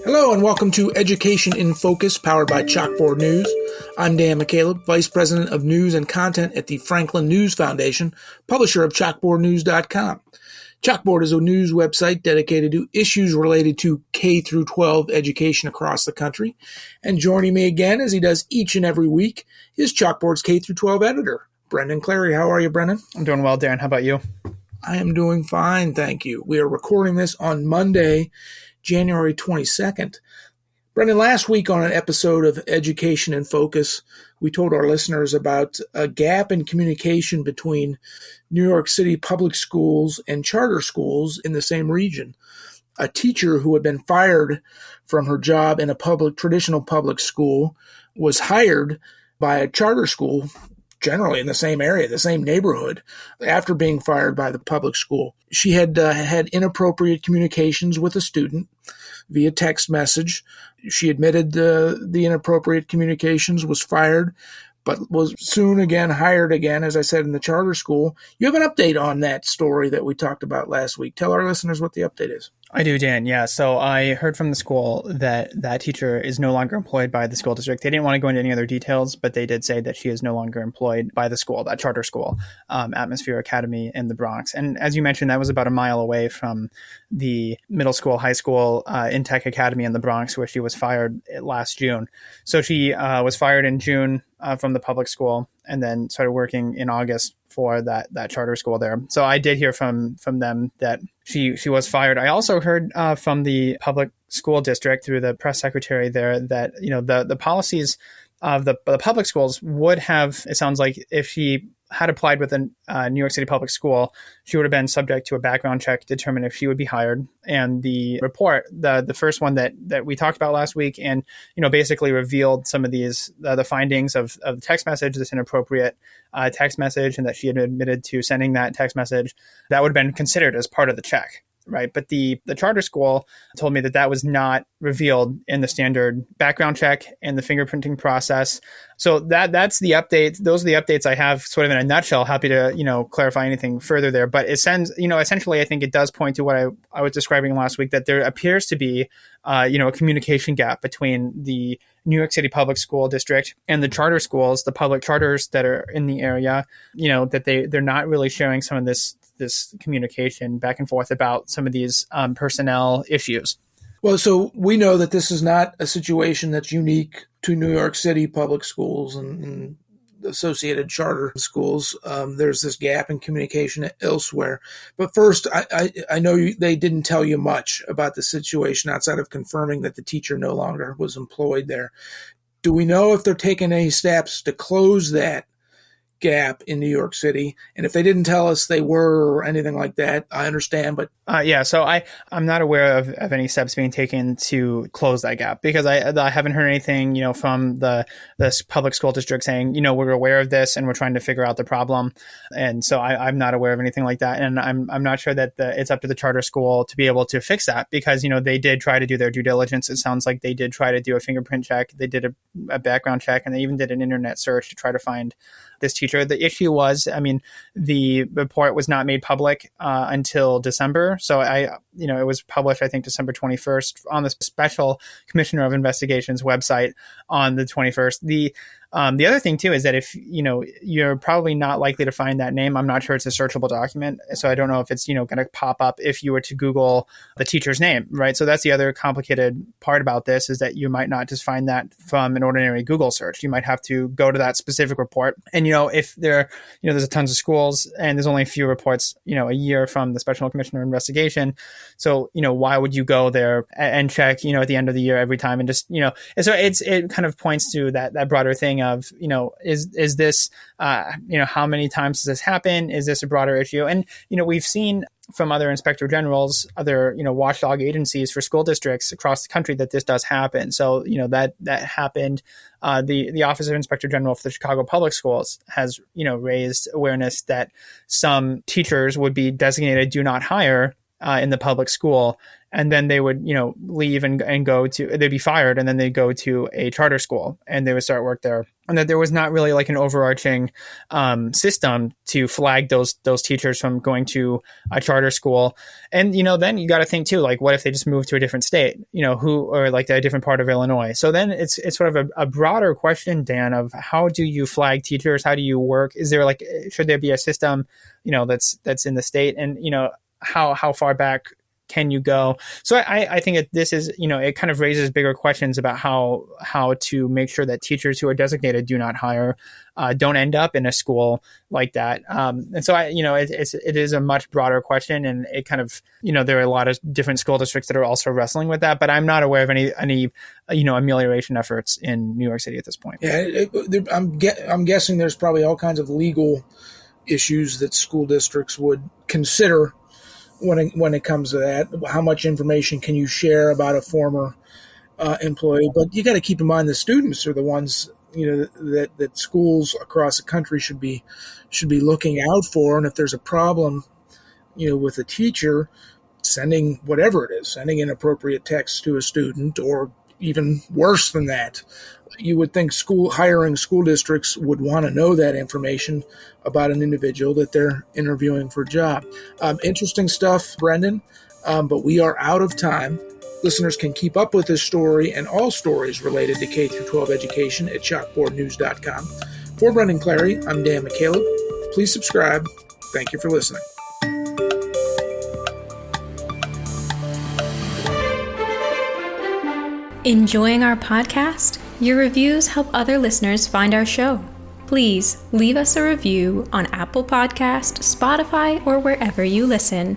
Hello and welcome to Education in Focus, powered by Chalkboard News. I'm Dan McCaleb, Vice President of News and Content at the Franklin News Foundation, publisher of chalkboardnews.com. Chalkboard is a news website dedicated to issues related to K-12 education across the country. And joining me again, as he does each and every week, is Chalkboard's K-12 editor, Brendan Clary. How are you, Brendan? I'm doing well, Darren. How about you? I am doing fine, thank you. We are recording this on Monday, January 22nd. Brendan, last week on an episode of Education in Focus, we told our listeners about a gap in communication between New York City public schools and charter schools in the same region. A teacher who had been fired from her job in a traditional public school was hired by a charter school, generally in the same area, the same neighborhood, after being fired by the public school. She had had inappropriate communications with a student via text message. She admitted the inappropriate communications, was fired, but was soon again hired again, as I said, in the charter school. You have an update on that story that we talked about last week. Tell our listeners what the update is. I do, Dan. Yeah. So I heard from the school that that teacher is no longer employed by the school district. They didn't want to go into any other details, but they did say that she is no longer employed by the school, that charter school, Atmosphere Academy in the Bronx. And as you mentioned, that was about a mile away from the middle school, high school, Intech Academy in the Bronx, where she was fired last June. So she was fired in June from the public school and then started working in August for that charter school there. So I did hear from them that she was fired. I also heard from the public school district through the press secretary there that, you know, the policies of the public schools would have, it sounds like, if she had applied with a New York City public school, she would have been subject to a background check to determine if she would be hired. And the report, the first one that we talked about last week, and basically revealed some of these the findings of text message, this inappropriate text message, and that she had admitted to sending that text message, that would have been considered as part of the check. Right. But the charter school told me that was not revealed in the standard background check and the fingerprinting process. So that's the update. Those are the updates I have sort of in a nutshell. Happy to, clarify anything further there. But it sends, essentially, I think it does point to what I was describing last week, that there appears to be, a communication gap between the New York City public school district and the charter schools, the public charters that are in the area, that they're not really sharing some of this communication back and forth about some of these personnel issues. Well, so we know that this is not a situation that's unique to New York City public schools and associated charter schools. There's this gap in communication elsewhere. But first, I know they didn't tell you much about the situation outside of confirming that the teacher no longer was employed there. Do we know if they're taking any steps to close that gap in New York City? And if they didn't tell us they were or anything like that, I understand. But so I'm not aware of any steps being taken to close that gap, because I haven't heard anything, from the public school district saying, we're aware of this and we're trying to figure out the problem. And so I'm not aware of anything like that. And I'm not sure that it's up to the charter school to be able to fix that, because, they did try to do their due diligence. It sounds like they did try to do a fingerprint check. They did a background check, and they even did an internet search to try to find this teacher. The issue was, the report was not made public until December. So it was published, I think, December 21st on the Special Commissioner of Investigations website on the 21st. The other thing, too, is that if, you're probably not likely to find that name. I'm not sure it's a searchable document. So I don't know if it's, going to pop up if you were to Google the teacher's name, right? So that's the other complicated part about this, is that you might not just find that from an ordinary Google search. You might have to go to that specific report. And, if there, there's a tons of schools and there's only a few reports, a year from the Special Commissioner of Investigation. So, why would you go there and check, at the end of the year every time and just, and so it kind of points to that broader thing of, is this, how many times does this happen? Is this a broader issue? And, we've seen from other inspector generals, other, watchdog agencies for school districts across the country that this does happen. So, that happened. The Office of Inspector General for the Chicago Public Schools has, raised awareness that some teachers would be designated do not hire in the public school, and then they would, leave and go to, they'd be fired, and then they'd go to a charter school and they would start work there. And that there was not really like an overarching system to flag those teachers from going to a charter school. And, then you got to think too, like, what if they just move to a different state, or like a different part of Illinois? So then it's sort of a broader question, Dan, of how do you flag teachers? How do you work? Is there should there be a system, that's in the state? And, how far back can you go? So I think this is, it kind of raises bigger questions about how to make sure that teachers who are designated do not hire don't end up in a school like that. And so it is a much broader question, and it kind of, there are a lot of different school districts that are also wrestling with that, but I'm not aware of any amelioration efforts in New York City at this point. Yeah, I'm guessing there's probably all kinds of legal issues that school districts would consider when it comes to that. How much information can you share about a former employee? But you got to keep in mind the students are the ones that schools across the country should be looking out for. And if there's a problem, with a teacher sending inappropriate text to a student, or even worse than that, you would think hiring school districts would want to know that information about an individual that they're interviewing for a job. Interesting stuff, Brendan, but we are out of time. Listeners can keep up with this story and all stories related to K-12 education at chalkboardnews.com. For Brendan Clary, I'm Dan McCaleb. Please subscribe. Thank you for listening. Enjoying our podcast? Your reviews help other listeners find our show. Please leave us a review on Apple Podcast, Spotify, or wherever you listen.